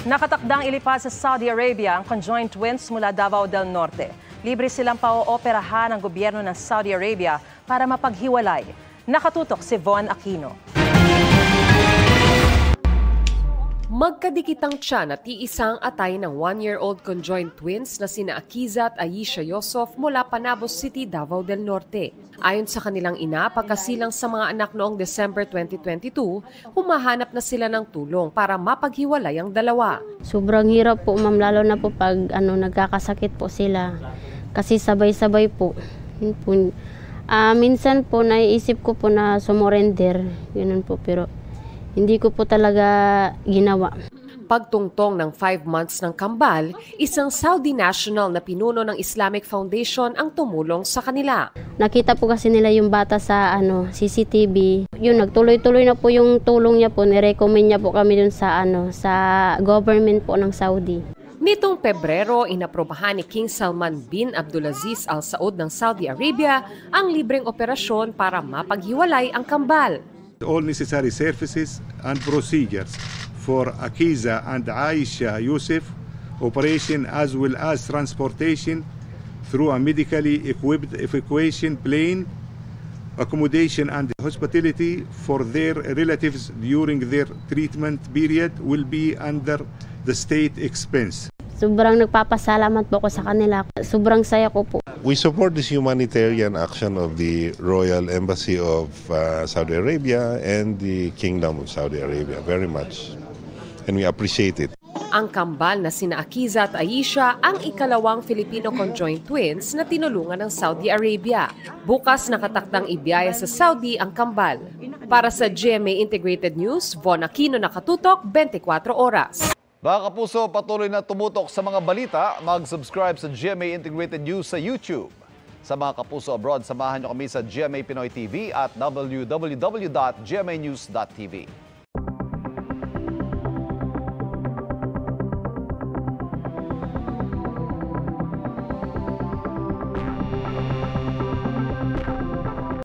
Nakatakdang ilipat sa Saudi Arabia ang conjoined twins mula Davao del Norte. Libre silang pauoperahan ng gobyerno ng Saudi Arabia para mapaghiwalay. Nakatutok si Von Aquino. Magkadikitang tiyan at iisang atay ng 1-year-old conjoined twins na sina Akiza at Aisha Yosof mula Panabos City, Davao del Norte. Ayon sa kanilang ina, pagkasilang sa mga anak noong December 2022, humahanap na sila ng tulong para mapaghiwalay ang dalawa. Sobrang hirap po ma'am, lalo na po pag nagkakasakit po sila. Kasi sabay-sabay po. Minsan po naiisip ko po na sumurrender, yun po, pero hindi ko po talaga ginawa. Pagtungtong ng 5 months ng kambal, isang Saudi national na pinuno ng Islamic Foundation ang tumulong sa kanila. Nakita po kasi nila yung bata sa CCTV. Yun, nagtuloy-tuloy na po yung tulong niya po. Nirecommend niya po kami dun sa government po ng Saudi. Nitong Pebrero, inaprobahan ni King Salman bin Abdulaziz Al Saud ng Saudi Arabia ang libreng operasyon para mapaghiwalay ang kambal. All necessary services and procedures for Akiza and Aisha Yusuf operation as well as transportation through a medically equipped evacuation plane, accommodation and hospitality for their relatives during their treatment period will be under the state expense. Sobrang nagpapasalamat po ako sa kanila. Sobrang saya ko po. We support this humanitarian action of the Royal Embassy of Saudi Arabia and the Kingdom of Saudi Arabia very much. And we appreciate it. Ang kambal na sina Akiza at Aisha ang ikalawang Filipino conjoined twins na tinulungan ng Saudi Arabia. Bukas nakatakdang ibiyaya sa Saudi ang kambal. Para sa GMA Integrated News, Von Aquino, nakatutok 24 oras. Mga kapuso, patuloy na tumutok sa mga balita, mag-subscribe sa GMA Integrated News sa YouTube. Sa mga kapuso abroad, samahan niyo kami sa GMA Pinoy TV at www.gmanews.tv.